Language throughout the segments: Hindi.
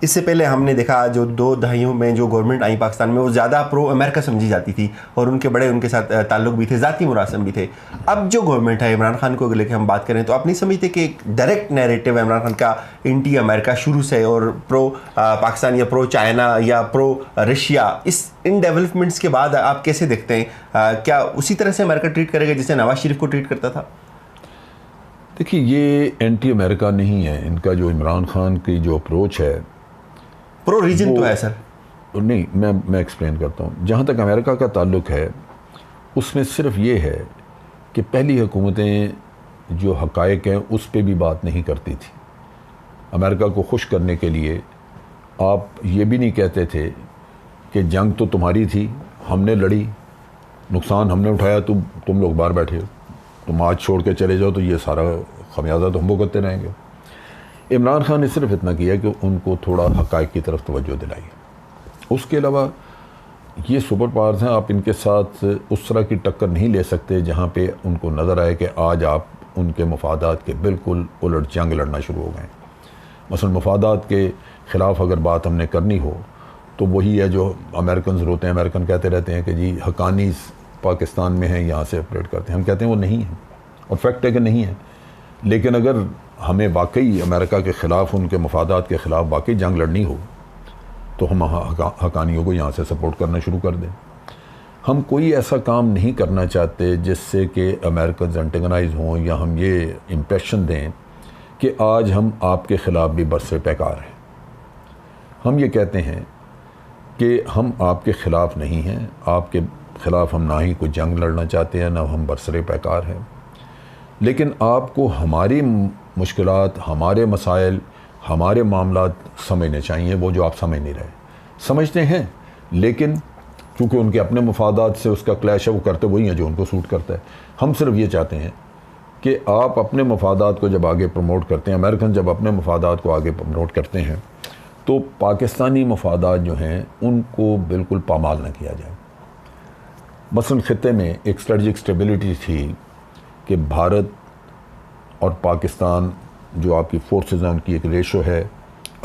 इससे पहले हमने देखा जो 2 दहाइयों में जो गवर्नमेंट आई पाकिस्तान में वो ज़्यादा प्रो अमेरिका समझी जाती थी और उनके बड़े उनके साथ ताल्लुक भी थे, ज़ाती मुरासम भी थे। अब जो गवर्नमेंट है इमरान खान को लेकर हम बात करें तो आप नहीं समझते कि एक डायरेक्ट नैरेटिव है इमरान खान का एंटी अमेरिका शुरू से और प्रो पाकिस्तान या प्रो चाइना या प्रो रशिया, इन डेवलपमेंट्स के बाद आप कैसे देखते हैं? क्या उसी तरह से अमेरिका ट्रीट करेगा जैसे नवाज शरीफ को ट्रीट करता था? देखिए, ये एंटी अमेरिका नहीं है। इनका जो इमरान खान की जो अप्रोच है, प्रो रीजन तो है सर। नहीं, मैं एक्सप्लेन करता हूँ। जहाँ तक अमेरिका का ताल्लुक है, उसमें सिर्फ ये है कि पहली हुकूमतें जो हक़ाइक़ हैं उस पे भी बात नहीं करती थी। अमेरिका को खुश करने के लिए आप ये भी नहीं कहते थे कि जंग तो तुम्हारी थी, हमने लड़ी, नुकसान हमने उठाया, तुम लोग बाहर बैठे हो, तुम आज छोड़ के चले जाओ तो ये सारा खमियाजा तो हम भुगतते रहेंगे। इमरान खान ने सिर्फ इतना किया कि उनको थोड़ा हक़ाइक़ की तरफ तवज्जो दिलाई। उसके अलावा ये सुपर पावर्स हैं, आप इनके साथ उस तरह की टक्कर नहीं ले सकते जहाँ पे उनको नज़र आए कि आज आप उनके मफादात के बिल्कुल उलट जंग लड़ना शुरू हो गए। मसलन मफादात के ख़िलाफ़ अगर बात हमने करनी हो तो वही है जो अमेरिकन रोते हैं। अमेरिकन कहते रहते हैं कि जी हक़ानी पाकिस्तान में हैं, यहाँ से ऑपरेट करते हैं। हम कहते हैं वो नहीं है, और फैक्ट है कि नहीं है। लेकिन अगर हमें वाकई अमेरिका के ख़िलाफ़, उनके मफादात के ख़िलाफ़ वाकई जंग लड़नी हो तो हम हक़ानियों को यहाँ से सपोर्ट करना शुरू कर दें। हम कोई ऐसा काम नहीं करना चाहते जिससे कि अमेरिकन एंटेगनाइज हों या हम ये इम्प्रेशन दें कि आज हम आपके ख़िलाफ़ भी बरसे पैकार हैं। हम ये कहते हैं कि हम आपके ख़िलाफ़ नहीं हैं, आपके ख़िलाफ़ हम ना ही कोई जंग लड़ना चाहते हैं, ना हम बरसरे पैकार हैं। लेकिन आपको हमारी मुश्किलात, हमारे मसाइल, हमारे मामलात समझने चाहिए, वो जो आप समझ नहीं रहे। समझते हैं लेकिन क्योंकि उनके अपने मफादात से उसका क्लैश है, वो करते वही हैं जो उनको सूट करता है। हम सिर्फ ये चाहते हैं कि आप अपने मफादात को जब आगे प्रमोट करते हैं, अमेरिकन जब अपने मफादात को आगे प्रमोट करते हैं, तो पाकिस्तानी मफादात जो हैं उनको बिल्कुल पामाल न किया जाए। मसलन ख़ित्ते में एक स्ट्रेटजिक स्टेबिलिटी थी कि भारत और पाकिस्तान जो आपकी फोर्सेस हैं उनकी एक रेशो है।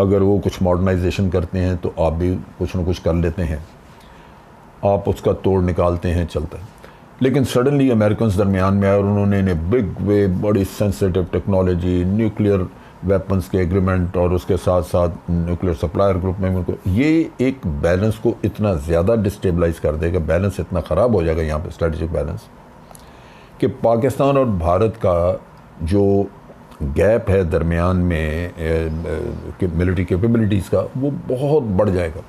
अगर वो कुछ मॉडर्नाइजेशन करते हैं तो आप भी कुछ न कुछ कर लेते हैं, आप उसका तोड़ निकालते हैं, चलता है। लेकिन सडनली अमेरिकन दरमियान में आए और उन्होंने बिग वे, बड़ी सेंसिटिव टेक्नोलॉजी, न्यूक्लियर वेपन्स के एग्रीमेंट और उसके साथ साथ न्यूक्लियर सप्लायर ग्रुप में उनको, ये एक बैलेंस को इतना ज़्यादा डिस्टेबलाइज कर देगा, बैलेंस इतना ख़राब हो जाएगा यहाँ पे स्ट्रेटजिक बैलेंस, कि पाकिस्तान और भारत का जो गैप है दरमियान में मिलिट्री कैपेबिलिटीज़ का, वो बहुत बढ़ जाएगा।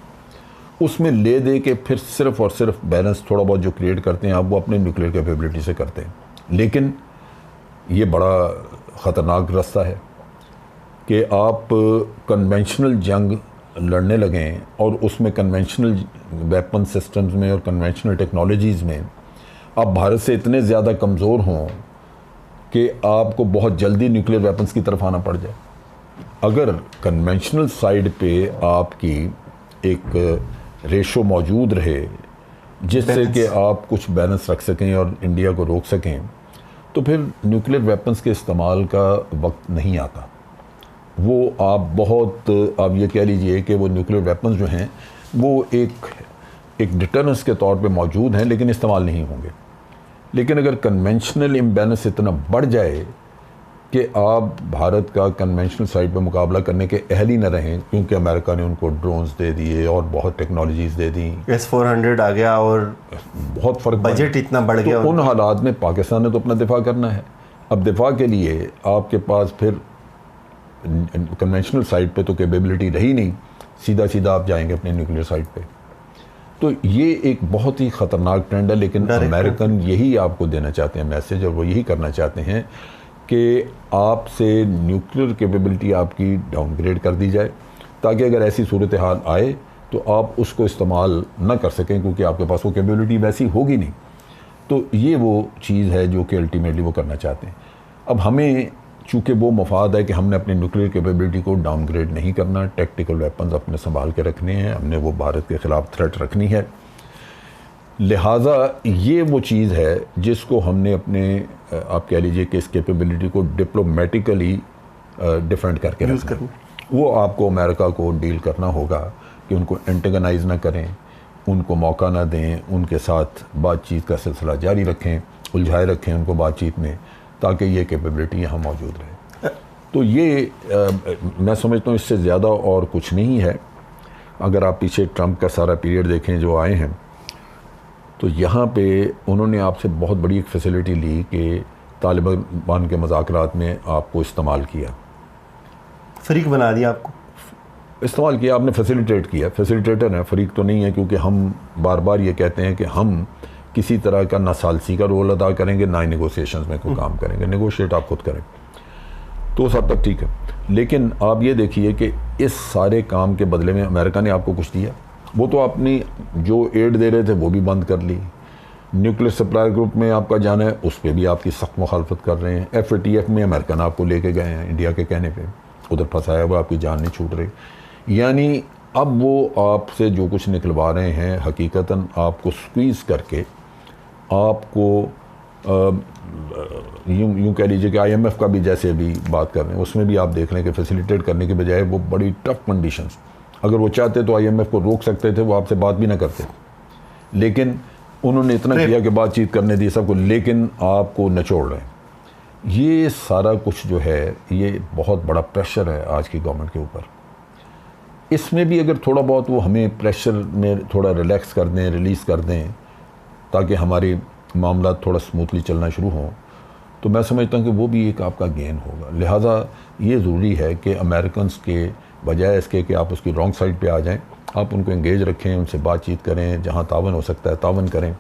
उसमें ले दे के फिर सिर्फ़ और सिर्फ बैलेंस थोड़ा बहुत जो क्रिएट करते हैं आप, वो अपने न्यूक्लियर कैपेबिलिटी से करते हैं। लेकिन ये बड़ा ख़तरनाक रास्ता है कि आप कन्वेंशनल जंग लड़ने लगें और उसमें कन्वेंशनल वेपन सिस्टम्स में और कन्वेंशनल टेक्नोलॉजीज़ में आप भारत से इतने ज़्यादा कमज़ोर हों कि आपको बहुत जल्दी न्यूक्लियर वेपन्स की तरफ आना पड़ जाए। अगर कन्वेंशनल साइड पे आपकी एक रेशो मौजूद रहे जिससे कि आप कुछ बैलेंस रख सकें और इंडिया को रोक सकें, तो फिर न्यूक्लियर वेपन्स के इस्तेमाल का वक्त नहीं आता। वो आप ये कह लीजिए कि वो न्यूक्लियर वेपन्स जो हैं वो एक डिटरेंस के तौर पे मौजूद हैं, लेकिन इस्तेमाल नहीं होंगे। लेकिन अगर कन्वेंशनल इम्बैलेंस इतना बढ़ जाए कि आप भारत का कन्वेंशनल साइड पे मुकाबला करने के अहल ही न रहें, क्योंकि अमेरिका ने उनको ड्रोन्स दे दिए और बहुत टेक्नोलॉजीज़ दे दी, S-400 आ गया और बहुत फ़र्क, बजट इतना बढ़ गया, तो उन हालात में पाकिस्तान ने तो अपना दिफा करना है। अब दिफा के लिए आपके पास फिर कन्वेंशनल साइड पे तो कैपेबिलिटी रही नहीं, सीधा सीधा आप जाएंगे अपने न्यूक्लियर साइड पे। तो ये एक बहुत ही ख़तरनाक ट्रेंड है। लेकिन अमेरिकन यही आपको देना चाहते हैं मैसेज, और वो यही करना चाहते हैं कि आपसे न्यूक्लियर कैपेबिलिटी आपकी डाउनग्रेड कर दी जाए, ताकि अगर ऐसी सूरत हाल आए तो आप उसको इस्तेमाल न कर सकें, क्योंकि आपके पास वो कैपेबिलिटी वैसी होगी नहीं। तो ये वो चीज़ है जो कि अल्टीमेटली वो करना चाहते हैं। अब हमें चूँकि वो मफाद है कि हमने अपनी न्यूक्लियर कैपेबिलिटी को डाउनग्रेड नहीं करना, टैक्टिकल वेपन्स अपने संभाल के रखने हैं, हमने वो भारत के ख़िलाफ़ थ्रेट रखनी है। लिहाजा ये वो चीज़ है जिसको हमने अपने आप कह लीजिए कि इस कैपेबिलिटी को डिप्लोमेटिकली डिफेंड करके रखना। वो आपको अमेरिका को डील करना होगा कि उनको एंटेगनाइज ना करें, उनको मौका ना दें, उनके साथ बातचीत का सिलसिला जारी रखें, उलझाए रखें उनको बातचीत में, ताकि ये कैपेबिलिटी यहाँ मौजूद रहे। तो ये मैं समझता हूँ इससे ज़्यादा और कुछ नहीं है। अगर आप पीछे ट्रंप का सारा पीरियड देखें जो आए हैं, तो यहाँ पे उन्होंने आपसे बहुत बड़ी एक फैसिलिटी ली कि तालिबान के मुज़ाकरात में आपको इस्तेमाल किया, फरीक बना दिया आपको, इस्तेमाल किया आपने, फैसिलिटेट किया। फैसिलिटेटर है, फरीक तो नहीं है, क्योंकि हम बार बार ये कहते हैं कि हम किसी तरह का ना सालसी का रोल अदा करेंगे, ना ही नेगोशिएशंस में कोई काम करेंगे। नेगोशिएट आप खुद करें तो सब तक ठीक है, लेकिन आप ये देखिए कि इस सारे काम के बदले में अमेरिका ने आपको कुछ दिया। वो तो अपनी जो एड दे रहे थे वो भी बंद कर ली। न्यूक्लियर सप्लायर ग्रुप में आपका जाना है, उस पर भी आपकी सख्त मुखालफत कर रहे हैं। FATF में अमेरिकन आपको लेके गए हैं इंडिया के कहने पे, उधर फंसाया हुआ, आपकी जान नहीं छूट रही। यानी अब वो आपसे जो कुछ निकलवा रहे हैं हकीकतन आपको स्क्वीज़ करके, आपको यूँ कह लीजिए कि IMF का भी जैसे भी बात कर रहे हैं, उसमें भी आप देख लें कि फैसिलिटेट करने के बजाय वो बड़ी टफ कंडीशंस, अगर वो चाहते तो IMF को रोक सकते थे, वो आपसे बात भी ना करते, लेकिन उन्होंने इतना किया कि बातचीत करने दी सबको, लेकिन आपको निचोड़ रहे हैं। ये सारा कुछ जो है ये बहुत बड़ा प्रेशर है आज की गवर्नमेंट के ऊपर। इसमें भी अगर थोड़ा बहुत वो हमें प्रेशर में थोड़ा रिलैक्स कर दें, रिलीज़ कर दें, ताकि हमारे मामला थोड़ा स्मूथली चलना शुरू हों, तो मैं समझता हूँ कि वो भी एक आपका गेन होगा। लिहाजा ये ज़रूरी है कि अमेरिकन्स के बजाय इसके कि आप उसकी रॉन्ग साइड पे आ जाएं, आप उनको एंगेज रखें, उनसे बातचीत करें, जहाँ तावन हो सकता है तावन करें,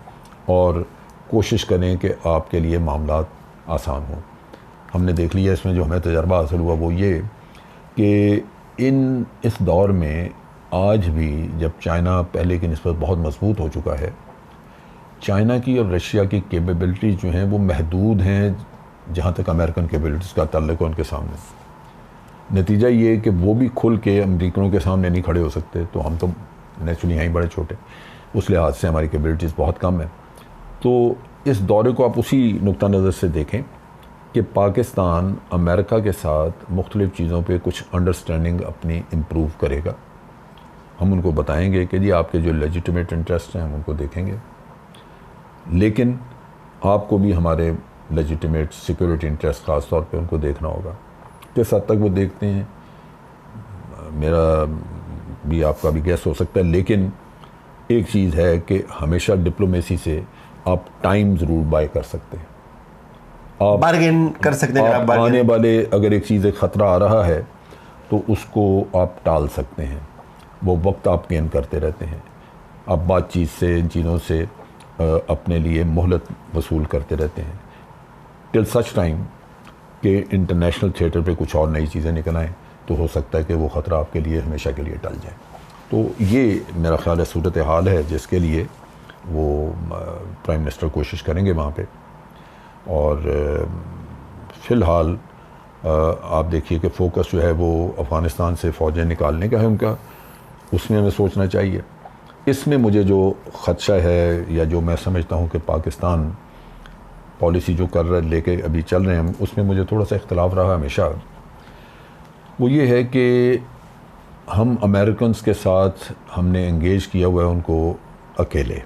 और कोशिश करें कि आपके लिए मामला आसान हो। हमने देख लिया इसमें जो हमें तजर्बा हासिल हुआ वो ये कि इस दौर में आज भी जब चाइना पहले की निस्बत बहुत मजबूत हो चुका है, चाइना की और रशिया की कैपेबिलिटीज़ जो हैं वो महदूद हैं जहाँ तक अमेरिकन कैपेबिलिटीज़ का ताल्लुक है उनके सामने। नतीजा ये है कि वो भी खुल के अमेरिकनों के सामने नहीं खड़े हो सकते, तो हम तो नेचुरली यहाँ ही बड़े छोटे, उस लिहाज से हमारी कैपेबिलिटीज़ बहुत कम है। तो इस दौरे को आप उसी नुक्ता नज़र से देखें कि पाकिस्तान अमेरिका के साथ मुख्तलिफ़ चीज़ों पे कुछ अंडरस्टैंडिंग अपनी इम्प्रूव करेगा। हम उनको बताएंगे कि जी आपके जो लेजिटिमेट इंटरेस्ट हैं हम उनको देखेंगे, लेकिन आपको भी हमारे लेजिटिमेट सिक्योरिटी इंटरेस्ट ख़ास तौर पे उनको देखना होगा। किस हद तक वो देखते हैं मेरा भी आपका भी गैस हो सकता है, लेकिन एक चीज़ है कि हमेशा डिप्लोमेसी से आप टाइम ज़रूर बाय कर सकते हैं, आप बार्गेन कर सकते हैं। आप आने वाले अगर एक चीज़ एक ख़तरा आ रहा है तो उसको आप टाल सकते हैं, वो वक्त आप गेन करते रहते हैं, आप बातचीत से इन चीज़ों से अपने लिए मोहलत वसूल करते रहते हैं टिल सच टाइम कि इंटरनेशनल थिएटर पे कुछ और नई चीज़ें निकल आएँ, तो हो सकता है कि वो ख़तरा आपके लिए हमेशा के लिए टल जाए। तो ये मेरा ख्याल है सूरत हाल है जिसके लिए वो प्राइम मिनिस्टर कोशिश करेंगे वहाँ पे। और फ़िलहाल आप देखिए कि फ़ोकस जो है वो अफ़गानिस्तान से फ़ौजें निकालने का है उनका, उसमें हमें सोचना चाहिए। इसमें मुझे जो ख़दशा है या जो मैं समझता हूँ कि पाकिस्तान पॉलिसी जो कर रहे लेके अभी चल रहे हैं उसमें मुझे थोड़ा सा इख्तलाफ रहा हमेशा, वो ये है कि हम अमेरिकन्स के साथ हमने एंगेज किया हुआ है उनको अकेले,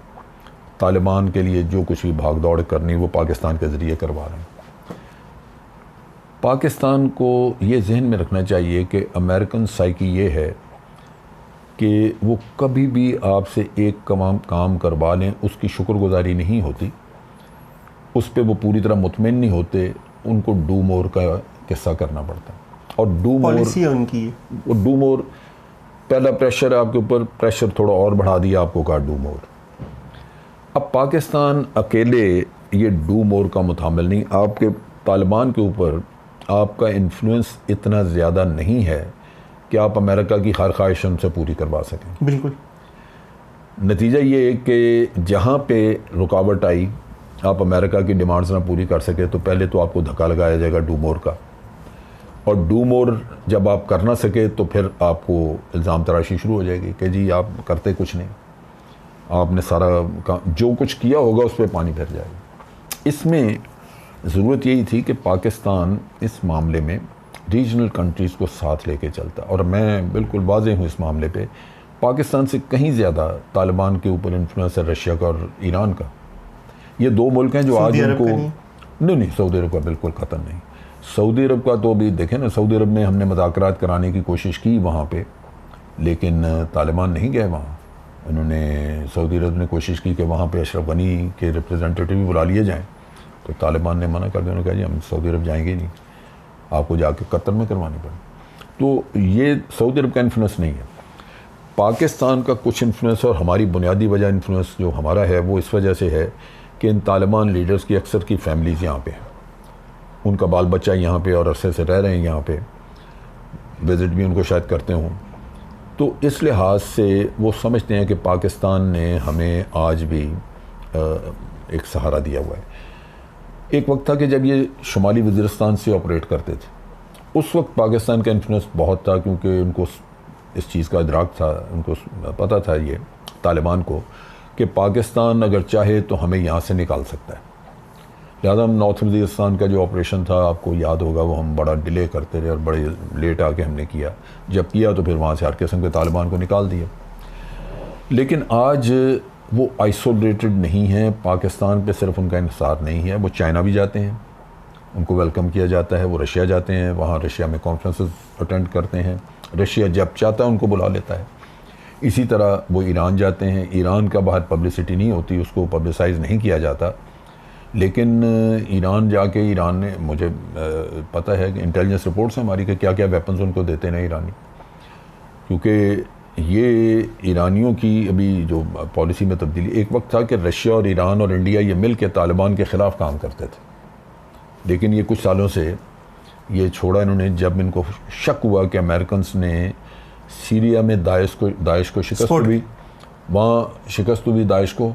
तालिबान के लिए जो कुछ भी भाग दौड़ करनी वो पाकिस्तान के ज़रिए करवा रहे हैं। पाकिस्तान को ये जहन में रखना चाहिए कि अमेरिकन साइकी ये है कि वो कभी भी आपसे एक काम करवा लें उसकी शुक्रगुजारी नहीं होती, उस पर वो पूरी तरह मुतमईन नहीं होते, उनको डू मोर का किस्सा करना पड़ता है। और डू मोर पॉलिसी है उनकी, वो डू मोर पहला प्रेशर है आपके ऊपर, प्रेशर थोड़ा और बढ़ा दिया आपको, कहा डू मोर। अब पाकिस्तान अकेले ये डू मोर का मुतामिल नहीं, आपके तालिबान के ऊपर आपका इन्फ्लुएंस इतना ज़्यादा नहीं है कि आप अमेरिका की हर ख्वाहिश उनसे पूरी करवा सकें। बिल्कुल। नतीजा ये है कि जहाँ पे रुकावट आई, आप अमेरिका की डिमांड्स ना पूरी कर सके, तो पहले तो आपको धक्का लगाया जाएगा डू मोर का, और डू मोर जब आप कर ना सके तो फिर आपको इल्ज़ाम तराशी शुरू हो जाएगी कि जी आप करते कुछ नहीं, आपने सारा काम जो कुछ किया होगा उस पर पानी फिर जाएगा। इसमें ज़रूरत यही थी कि पाकिस्तान इस मामले में रीजनल कंट्रीज़ को साथ लेके चलता। और मैं बिल्कुल वाज़ेह हूँ इस मामले पे, पाकिस्तान से कहीं ज़्यादा तालिबान के ऊपर इन्फ्लुएंस है रशिया का और ईरान का। ये दो मुल्क हैं जो आज उनको नहीं, सऊदी अरब का बिल्कुल ख़त्म नहीं। सऊदी अरब का तो अभी देखें ना, सऊदी अरब में हमने मुज़ाकरात कराने की कोशिश की वहाँ पे, लेकिन तालिबान नहीं गए वहाँ। उन्होंने सऊदी अरब ने कोशिश की कि वहाँ पे अशरफ गनी के रिप्रेजेंटेटिव भी बुला लिए जाएं, तो तालिबान ने मना कर दिया। उन्होंने कहा जी हम सऊदी अरब जाएंगे नहीं, आपको जाके कतर में करवानी पड़े। तो ये सऊदी अरब का इन्फ्लुएंस नहीं है। पाकिस्तान का कुछ इन्फ्लुएंस और हमारी बुनियादी वजह इन्फ्लुएंस जो हमारा है वो इस वजह से है कि इन तालिबान लीडर्स की अक्सर की फैमिलीज़ यहाँ पे हैं, उनका बाल बच्चा यहाँ पे और अरसे से रह रहे हैं यहाँ पे, विज़िट भी उनको शायद करते हों। तो इस लिहाज से वो समझते हैं कि पाकिस्तान ने हमें आज भी एक सहारा दिया हुआ है। एक वक्त था कि जब ये शुमाली वज़ीरिस्तान से ऑपरेट करते थे, उस वक्त पाकिस्तान का इन्फ्लुएंस बहुत था, क्योंकि उनको इस चीज़ का इदराक था, उनको पता था ये तालिबान को कि पाकिस्तान अगर चाहे तो हमें यहाँ से निकाल सकता है। लिहाजा हम नॉर्थ वज़ीरिस्तान का जो ऑपरेशन था, आपको याद होगा, वो हम बड़ा डिले करते रहे और बड़े लेट आके हमने किया। जब किया तो फिर वहाँ से हर किस्म के तालिबान को निकाल दिया। लेकिन आज वो आइसोलेटेड नहीं है, पाकिस्तान पे सिर्फ उनका इंहिसार नहीं है, वो चाइना भी जाते हैं, उनको वेलकम किया जाता है। वो रशिया जाते हैं, वहाँ रशिया में कॉन्फ्रेंसेस अटेंड करते हैं, रशिया जब चाहता है उनको बुला लेता है। इसी तरह वो ईरान जाते हैं, ईरान का बाहर पब्लिसिटी नहीं होती, उसको पब्लिसाइज़ नहीं किया जाता, लेकिन ईरान जाके ईरान ने, मुझे पता है कि इंटेलिजेंस रिपोर्ट्स हैं हमारी कि क्या क्या वेपन्स उनको देते हैं ईरानी, क्योंकि ये ईरानियों की अभी जो पॉलिसी में तब्दीली। एक वक्त था कि रशिया और ईरान और इंडिया ये मिल के तालिबान के ख़िलाफ़ काम करते थे, लेकिन ये कुछ सालों से ये छोड़ा इन्होंने। जब इनको शक हुआ कि अमेरिकन्स ने सीरिया में दाइश को शिकस्त हुई, वहाँ शिकस्त हुई दाइश को,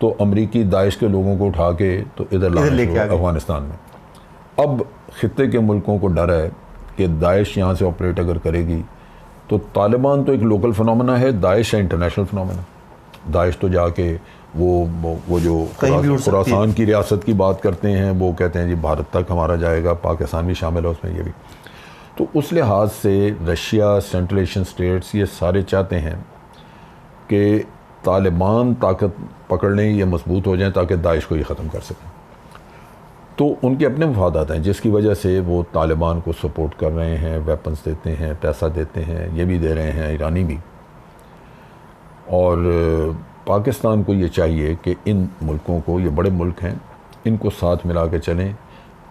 तो अमरीकी दाइश के लोगों को उठा के तो इधर लाए अफ़गानिस्तान में। अब खित्ते के मुल्कों को डर है कि दाइश यहाँ से ऑपरेट अगर करेगी तो तालिबान तो एक लोकल फिनोमेना है, दाइश है इंटरनेशनल फिनोमेना। दाइश तो जाके वो जो खुरासान की रियासत की बात करते हैं, वो कहते हैं जी भारत तक हमारा जाएगा, पाकिस्तान भी शामिल है उसमें, ये भी। तो उस लिहाज से रशिया, सेंट्रल एशियन स्टेट्स, ये सारे चाहते हैं कि तालिबान ताकत पकड़ लें या मजबूत हो जाएं ताकि दाइश को ये ख़त्म कर सकें। तो उनके अपने मफादात हैं जिसकी वजह से वो तालिबान को सपोर्ट कर रहे हैं, वेपन्स देते हैं, पैसा देते हैं, ये भी दे रहे हैं ईरानी भी। और पाकिस्तान को ये चाहिए कि इन मुल्कों को, ये बड़े मुल्क हैं, इनको साथ मिला के चलें।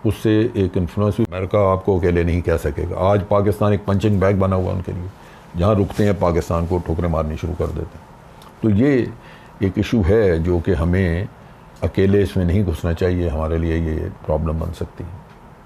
उससे एक इन्फ्लुएंस भी, अमेरिका आपको अकेले नहीं कह सकेगा। आज पाकिस्तान एक पंचिंग बैग बना हुआ उनके लिए, जहाँ रुकते हैं पाकिस्तान को ठोकरें मारनी शुरू कर देते हैं। तो ये एक इशू है जो कि हमें अकेले इसमें नहीं घुसना चाहिए, हमारे लिए ये प्रॉब्लम बन सकती है।